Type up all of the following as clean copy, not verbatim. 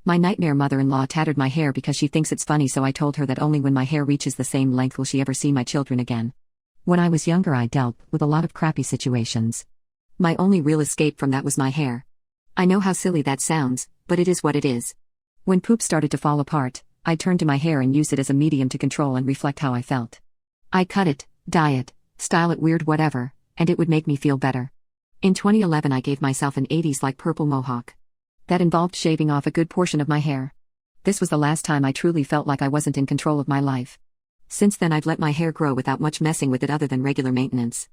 My nightmare mother-in-law tattered my hair because she thinks it's funny, so I told her that only when my hair reaches the same length will she ever see my children again. When I was younger I dealt with a lot of crappy situations. My only real escape from that was my hair. I know how silly that sounds, but it is what it is. When poop started to fall apart, I'd turn to my hair and use it as a medium to control and reflect how I felt. I'd cut it, dye it, style it weird whatever, and it would make me feel better. In 2011 I gave myself an 80s-like purple mohawk. That involved shaving off a good portion of my hair. This was the last time I truly felt like I wasn't in control of my life. Since then I've let my hair grow without much messing with it other than regular maintenance.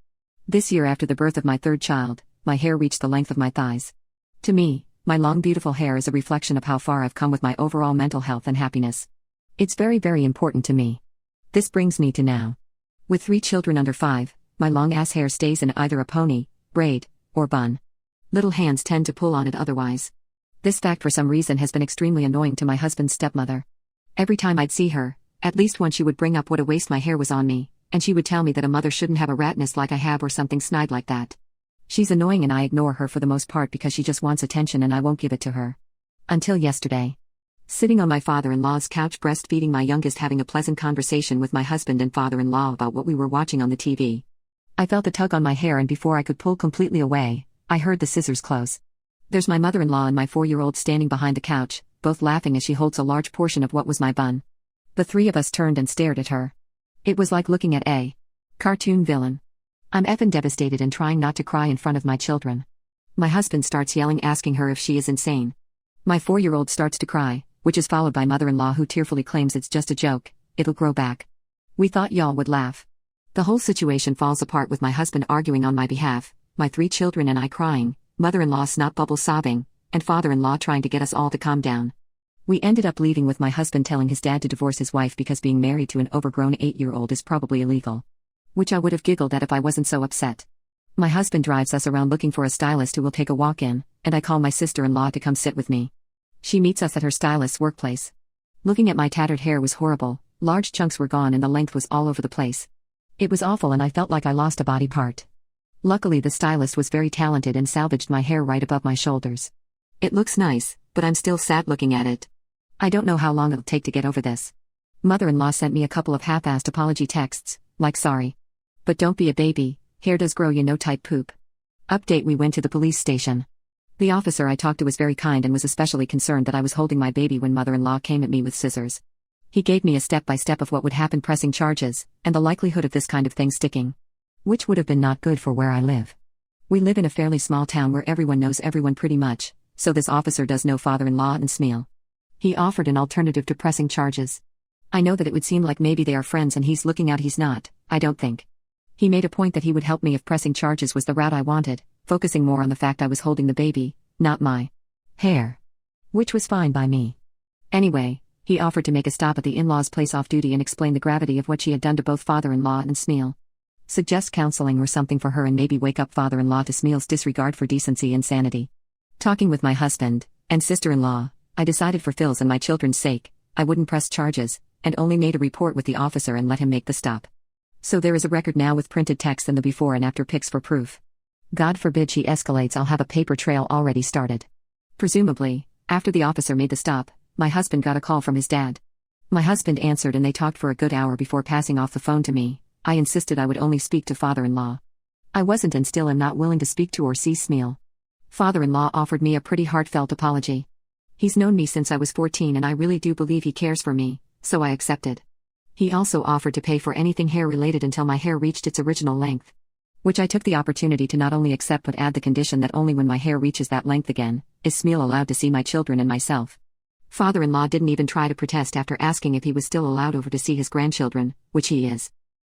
This year after the birth of my third child, my hair reached the length of my thighs. To me, my long beautiful hair is a reflection of how far I've come with my overall mental health and happiness. It's very, very important to me. This brings me to now. With 3 children under 5, my long ass hair stays in either a pony, braid, or bun. Little hands tend to pull on it otherwise. This fact for some reason has been extremely annoying to my husband's stepmother. Every time I'd see her, at least once she would bring up what a waste my hair was on me, and she would tell me that a mother shouldn't have a rat nest like I have or something snide like that. She's annoying and I ignore her for the most part because she just wants attention and I won't give it to her. Until yesterday. Sitting on my father-in-law's couch breastfeeding my youngest, having a pleasant conversation with my husband and father-in-law about what we were watching on the TV. I felt a tug on my hair and before I could pull completely away, I heard the scissors close. There's my mother-in-law and my 4-year-old standing behind the couch, both laughing as she holds a large portion of what was my bun. The 3 of us turned and stared at her. It was like looking at a cartoon villain. I'm effing devastated and trying not to cry in front of my children. My husband starts yelling, asking her if she is insane. My 4-year-old starts to cry, which is followed by mother-in-law who tearfully claims it's just a joke, it'll grow back. We thought y'all would laugh. The whole situation falls apart with my husband arguing on my behalf, my 3 children and I crying, mother-in-law snot bubble sobbing, and father-in-law trying to get us all to calm down. We ended up leaving with my husband telling his dad to divorce his wife because being married to an overgrown 8-year-old is probably illegal. Which I would have giggled at if I wasn't so upset. My husband drives us around looking for a stylist who will take a walk in, and I call my sister-in-law to come sit with me. She meets us at her stylist's workplace. Looking at my tattered hair was horrible, large chunks were gone and the length was all over the place. It was awful and I felt like I lost a body part. Luckily the stylist was very talented and salvaged my hair right above my shoulders. It looks nice, but I'm still sad looking at it. I don't know how long it'll take to get over this. Mother-in-law sent me a couple of half-assed apology texts, like sorry. But don't be a baby, hair does grow you know type poop. Update: we went to the police station. The officer I talked to was very kind and was especially concerned that I was holding my baby when mother-in-law came at me with scissors. He gave me a step-by-step of what would happen, pressing charges, and the likelihood of this kind of thing sticking. Which would have been not good for where I live. We live in a fairly small town where everyone knows everyone pretty much, so this officer does know father-in-law and Smeal. He offered an alternative to pressing charges. I know that it would seem like maybe they are friends and he's looking out. He's not, I don't think. He made a point that he would help me if pressing charges was the route I wanted, focusing more on the fact I was holding the baby, not my hair. Which was fine by me. Anyway, he offered to make a stop at the in-law's place off duty and explain the gravity of what she had done to both father-in-law and Smeal. Suggest counseling or something for her and maybe wake up father-in-law to Smeal's disregard for decency and sanity. Talking with my husband and sister-in-law, I decided for Phil's and my children's sake, I wouldn't press charges, and only made a report with the officer and let him make the stop. So there is a record now with printed text and the before and after pics for proof. God forbid she escalates, I'll have a paper trail already started. Presumably, after the officer made the stop, my husband got a call from his dad. My husband answered and they talked for a good hour before passing off the phone to me. I insisted I would only speak to father-in-law. I wasn't and still am not willing to speak to or see Smeal. Father-in-law offered me a pretty heartfelt apology. He's known me since I was 14 and I really do believe he cares for me, so I accepted. He also offered to pay for anything hair-related until my hair reached its original length. Which I took the opportunity to not only accept but add the condition that only when my hair reaches that length again, is Smeal allowed to see my children and myself. Father-in-law didn't even try to protest after asking if he was still allowed over to see his grandchildren, which he is.